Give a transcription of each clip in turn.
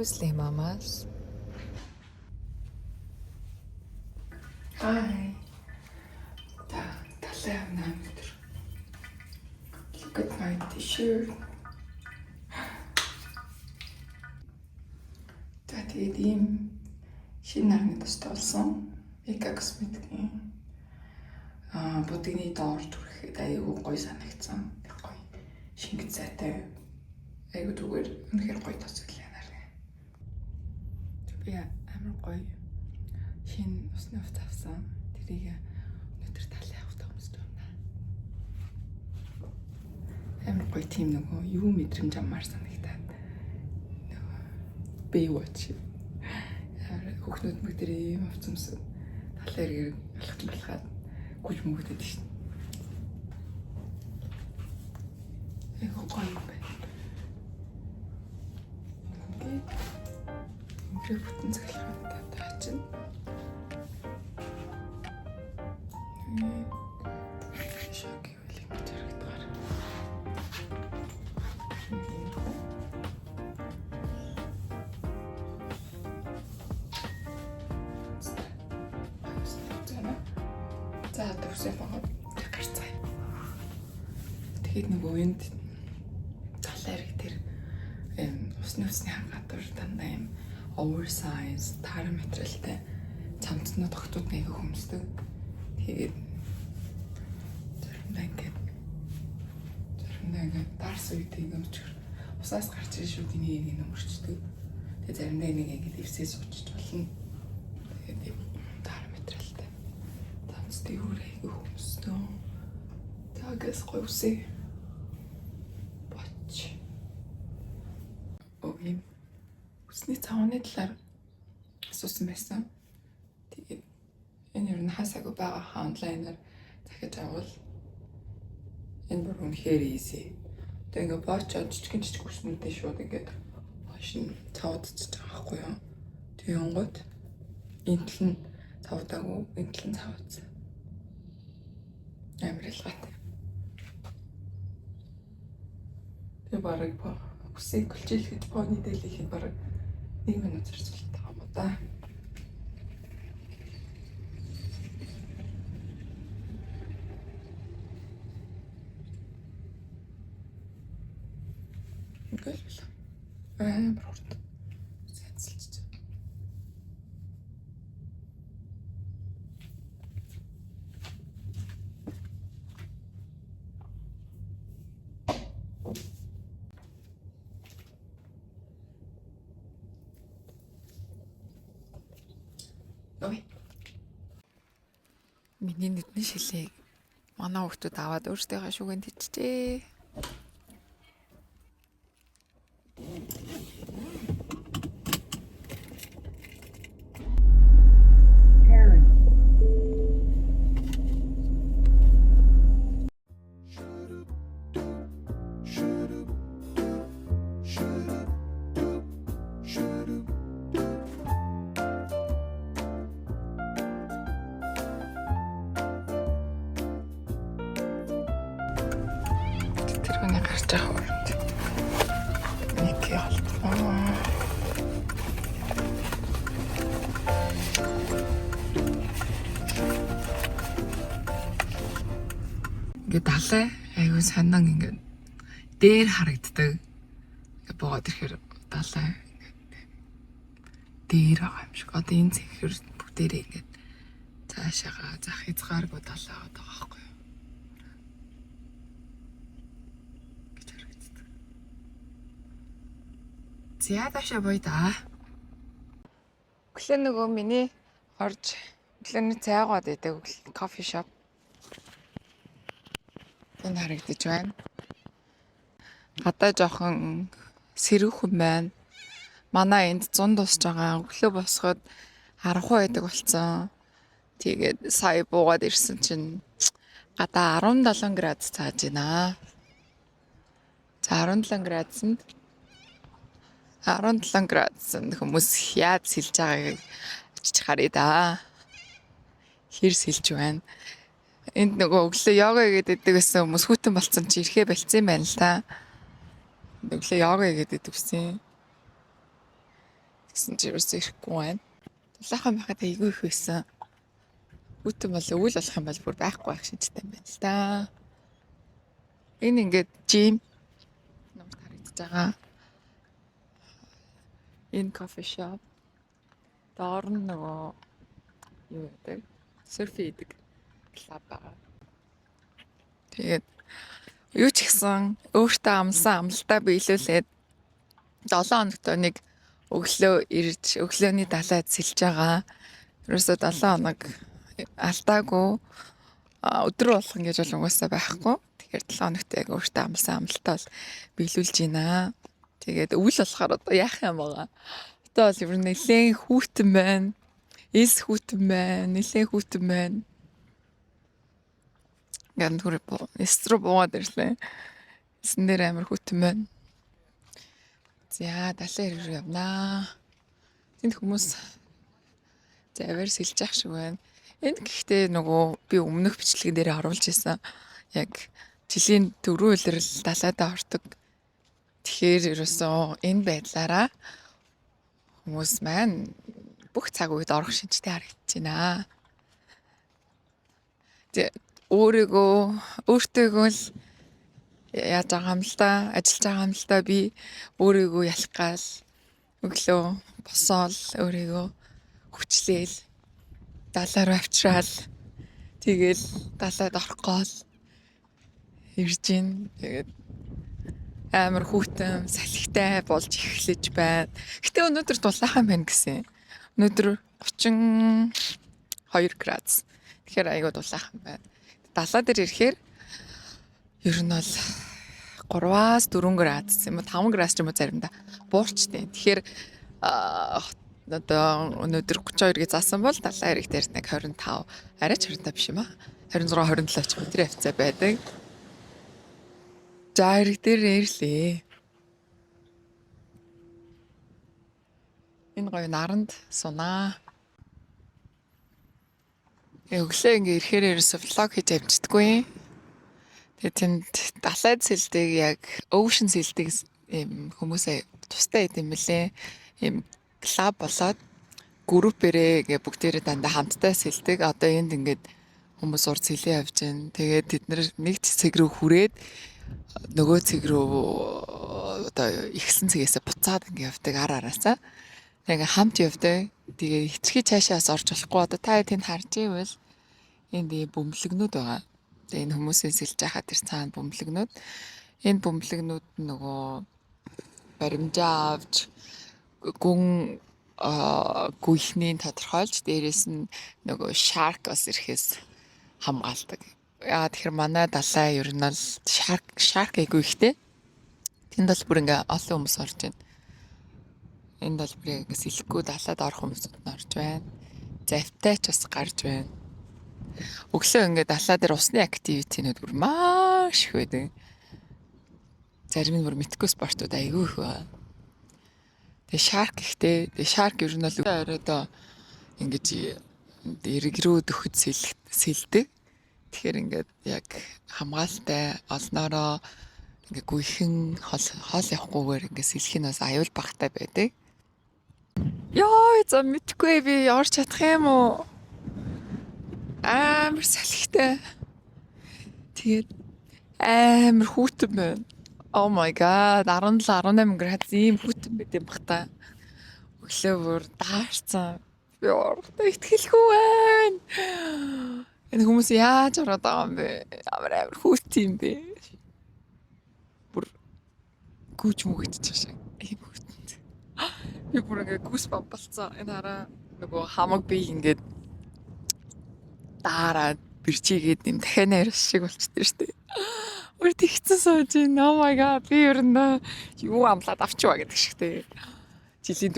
Hello, Slay Mamas. Hi. Look at my t-shirt. Тэгээд ийм шинэ нарны тустай болсон. Mega Cosmetics-ийн будигны доор түрэхэд аюу гоё санагдсан. Гоё шингэж сайтай. Аюу зүгээр үнэхээр гоё тос үлээ нарны. Би амар гоё шинэ усны хувц авсан. Тэрийг өнөөдөр талын авахтаа өмсөж байна. Амар гоё тийм нөгөө юу мэдрэмж амар санагдаад. Нөгөө Baywatch. Хүүхнүүд мэгдэр ийм авц өмсөв. Талын эргээр алхаж гүж мөгдөд шин. Ego гоё байна. Ингээд бүтэн цахилгаантай таачна. Шоки үл ингэж харагдгаар. За төвсөө багт гарцгаа. Тэгээд нөгөө энд талын эрэг дээр усны хангалттай дандаа юм oversize тар материалтай цамцнууд тогтууд нэг хөмсдөг. Тэгээд заримдаа ингээд дарс үедээ өмчгөр усаас гарч ирэх шүү дээ нэг өмөрчдөг. Тэгээд заримдаа нэг ингээд эвсээ суучж болно. Тэгээд тар материалтай цамцтай үрээ хөмсдөг. Тагас гоёсэй. Боч. Ийм усны цавны талаар асуусан байсан. Тэгээд энэ юу хасаагүй байгаа онлайнаар захиж авал энэ бүр үнэхээр easy. Тэгээд ингээ боочоод жижиг үснүүдээ шууд ингээд хошин цавдчихж байгаа байхгүй юу? Тэгээд онгод энэ тал нь цавдаагүй, энэ тал нь цавдсан. Амар ялгаатай. Тэгээд барыг үсийг гөлжүүлэхэд пони дэлгэхэд бараг 1 минут зарцуулдаг юм уу да. Ингээл амар хурд сайцлж. Ой. Миний нүдний шилийг манай хүүхдүүд аваад өөрсдийнхөө шүүгэнд ичжээ. Тэрхүүний гарч байгаа өрөнд нэг ялтаа. Ингээд далай айгүй санаан ингээд дээр харагддаг. Ингээд боод ирэхээр далай ингээд дээр байгаа юм шиг. Одоо энэ зэхэр бүгдээрээ ингээд цаашаага зах хязгааргүй далай байгаа байхгүй. Зяадаша бойда. Өглөө нөгөө миний орж өглөөний цайгаад идэг кофе шоп. Энэ харагдаж байна. Гадаа жоохон сэрүүхэн байна. Манай энд 100 дуусж байгаа. Өглөө босоход 10 байдаг болсон. Тэгээд сая буугаад ирсэн чинь гадаа 17 градус цааж байна. За 17 градуснд 17 градуснд хүмүүс яаж сэлж байгааг очиж харъя да. Хэр сэлж байна. Энд нөгөө өглөө йога хийгээд идэг гэсэн хүмүүс хүүтэн болцсон чи ирэхээ болцсон юм байна л та. Өглөө йога хийгээд идэг гэсэн. гэсэн чи ерөөсөө ирэхгүй байна. Дулаахан байхад айгүй их байсан. Бүтэн бол өвөл болох юм бол бүр байхгүй байх шинжтэй юм байна л да. Энэ ингээд жим намд харагдаж байгаа. Энэ кофе шоп. Доор нь нөгөө юу гэдэг? Серфи идэг клуб байгаа. Тэгээд юу ч гэсэн өөртөө амлсан амлалтаа биелүүлээд 7 хоногт нэг өглөө ирж өглөөний далайд сэлж байгаа. Ерөөсөө 7 хоног алдаагүй өдөр болгон гэж бол угаасаа байхгүй. Тэгэхээр 7 хоногт яг өөртөө амлсан амлалтаа бол биелүүлж байна. Тэгээд өвөл болохоор одоо яах юм байгаа. Одоо бол ер нь нэлээд хүүтэн байна. Эс хүүтэн байна. Нэлээд хүүтэн байна. Ган түрээ эстрүү буугаад ирлээ. Эсэн дээр амар хүүтэн байна. За далайн руу явнаа. Тэнд хүмүүс завар сэлж ах шиг байна. Энд гэхдээ нөгөө би өмнөх бичлэг дээр харуулж ирсэн. Яг жилийн 4 улирал далайдаа ордог. Тэгэхээр ерөөсөө энэ байдлаараа хүмүүс маань бүх цаг үед орох шинжтэй харагдаж байна. Тэгээ өөртөөгөө л яаж байгаа юм л да, ажиллаж байгаа юм л да, би өөрийгөө ялах гал өглөө босоол өөрийгөө хүчлээл далаа руу авчраал тэгэл далайд орох гол ирж гин. Тэгээд амар хүүтэн салхитай болж эхлэж байна. Гэтэ өнөөдөр дулаахан байна гэсэн. Өнөөдөр 32 градус. Тэгэхээр айгүй дулаахан байна. Далаа дээр ирэхээр ер нь бол 3-аас 4 градус юм уу 5 градус ч юм уу заримдаа буурчтэй. Тэгэхээр одоо өнөөдөр 32 гэж заасан бол далайн эрэг дээр нэг 25 арай ч 25 биш юм аа. 26 27 ч метр хавцаа байдаг. За эрэг дээр ирлээ. Энэ гоё наранд сунаа. Өглөө ингээ ирэхээр ерөөсө влог хийж амждаггүй. Тэгээд тэнд далайд сэлдэг яг ocean сэлдэг юм хүмүүсээ тустай идэм билээ. Им клуб болоод группээрээ ингээ бүгдээрээ дандаа хамтдаа сэлдэг. Одоо энд ингээд хүмүүс урд сэлээ явж байна. Тэгээд тэд нэг цэцэг рүү хүрээд нөгөө цэг рүү одоо ихсэн цэгээсээ буцаад ингээ явдаг ар араасаа. Тэгээ хамт явдаг. Тэгээ хитрхи цаашаас орж болохгүй. Одоо та тэнд харж ивэл энд бөмбөлгнүүд байгаа. Тэгээ энэ хүмүүсийн сэлж байхад тэр цаана бөмбөлгнүүд. Энэ бөмбөлгнүүд нөгөө баримжаа авч гүн гүйхний тодорхойлж дээрээс нь нөгөө shark бас ирэхээс хамгаалдаг. Яагаад тэгэхээр манай далай ер нь бол shark айгүй ихтэй. Тэнд бол бүр ингээ олон хүмүүс орж байна. Энд бол бүр ингээ сэлэхгүй далайд орох хүмүүсүүд нь орж байна. Завтай ч бас гарч байна. Өглөө ингээ далай дээр усны активитинууд бүр маш их байдаг. Зарим нь бүр мэдхгүй спортууд айгүй их байна. Тэгээ shark ихтэй. Тэгээ shark ер нь бол оройдоо ингэж эрэг рүү дөхөж сэлдэг. Тэгэхээр ингээд яг хамгаалтай олноороо ингээ гүйхэн хоол явахгүйгээр ингээ сэлэх нь бас аюул багтай байдаг. Яа, за мэдгүй би орч чадах юм уу? Амар салхитай. Тэгээд амар хүүтэн байна. Oh my god, 17-18 градус ийм хүүтэн байт юм бах та. Өглөө бүр даарцсан. Би орохтой итгэлгүй байна. Энэ хүмүүс яаж ороод байгаа юм бэ? Амар хүүтэн юм бэ? Бүр гүүж мүгэж чашаа. Ийм хүүтэн. Би бүр ингээ гүс бамбалцсан. Энэ хараа нөгөө хамаг би ингээд дараад бэрчигээд юм дахиад нэрс шиг болчтой шүү дээ. Өөр тэгцэн сууж байна. Oh my god. Би ер нь юу амлаад авчваа гэдэг шигтэй. Жилийн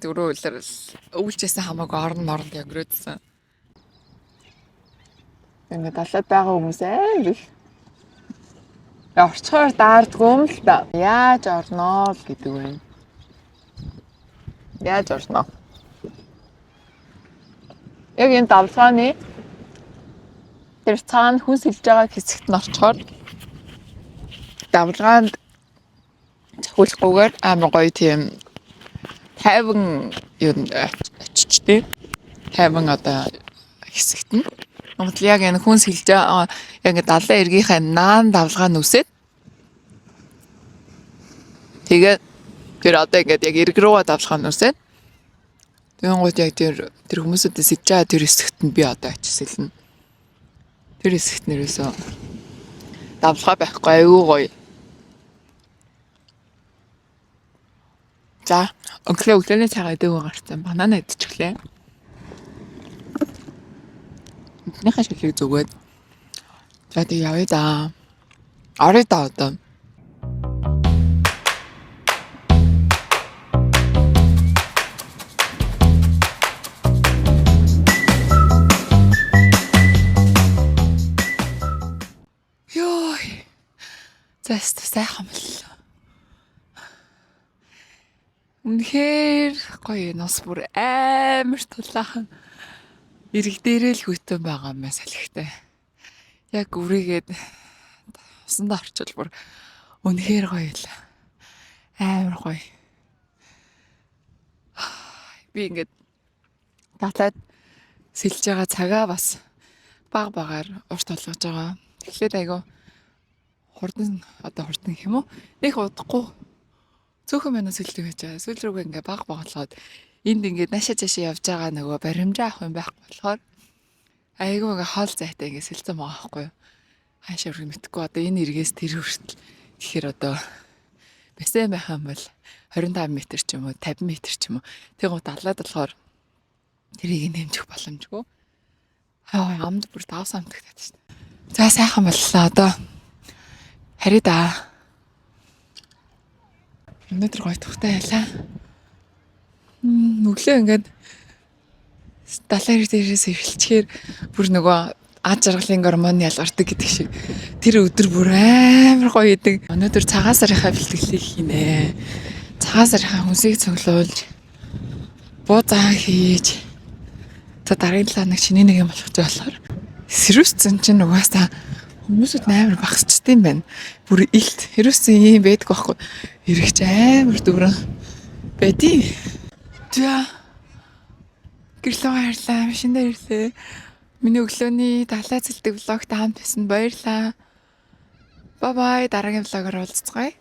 4 улирал өвлжсэн хамаагүй орнд өнгөрөөдсөн. Ингээд далайд байгаа хүмүүс амар их. Орчхоор daardгүй юм л да. Яаж орноо л гэдэг байна. Яаж орноо? Яг энэ давлгааны тэр цаана хүн сэлж байгаа хэсэгт нь орчхоор давлгаанд цохиулахгүйгээр амар гоё тийм тайван юу очичтэй. Тайван одоо хэсэгт нь. Монголын яг энэ хүн сэлж яг ингэ далайн эргийнхээ наан давлгаа нүсээд тэгээд тэр одоо ингээд яг эрг рүүгээ давлгаа нүсээд тэгэн гот яг тэр хүмүүсүүдээ сэлж байгаа тэр хэсэгт нь би одоо очисэлнэ. Тэр хэсэгт нэрээсөө давлгаа байхгүй аюу гоё. За, өглөөний цагаа идэв гарсан. Банана идчихлээ. Эхнийхээ шилийг зүгээд. За тэг явъя да. Орё да одоо. Ёо. Заст сайхан мэл. Үнэхээр гоё нос бүр амар тулаахан. Ирэг дээрээ л хүйтэн байгаа юм салхитай. Яг үрээгээд усанд орчвол бүр үнэхээр гоё л. Амар гоё. Би ингээд татлаад сэлж байгаа цагаа бас баг багаар урт толгож байгаа. Тэгэхээр айгу хурдан гэх юм уу? Нэг удахгүй цөөхөн минут сэлдэг байж байгаа. Сүүл рүүгээ ингээ баг боглоод энд ингээд наашаа цаашаа явж байгаа нөгөө баримжаа авах юм байхгүй болохоор айгүй ингээ хоол зайтай ингээ сэлцэн байгаа байхгүй юу? Хаашаа үргэлж мэдхгүй одоо энэ эргээс тэр хүртэл тэгэхээр одоо бассейн байх юм бол 25 м ч юм уу 50 м ч юм уу тэгвэл далаад болохоор тэрийг нэмжих боломжгүй. Хаа амд бүр 5 самтагтаад шин. За сайхан боллоо одоо хари да. Өнөөдөр гоё тухтай ялаа. Өглөө ингээд далайн дээрээс эхэлчихээр бүр нөгөө ад жаргалын гормон ялгардаг гэдэг шиг тэр өдөр бүр амар гоё идэг. Өнөөдөр цагаан сарынхаа бэлтгэлийг хийнэ. Цагаан сарынхаа хүнсийг цуглуулж бууцаа хийж за дараагийн 7 хоног чиний нэг юм болох гэж болохоор сэрүүсцэн чинь угаасаа хүмүүсүүд амар багсчихдээ юм байна. Бүр илт сэрүүсцэн юм байдаг байхгүй. Ирэх чи амар дөрөн байдیں۔ За гэрлөө баярлаа. Машин дээр ирлээ. Миний өглөөний далай цэлдэг влогт хамт байсан баярлаа. Бай бай дараагийн влогоор уулзцгаая.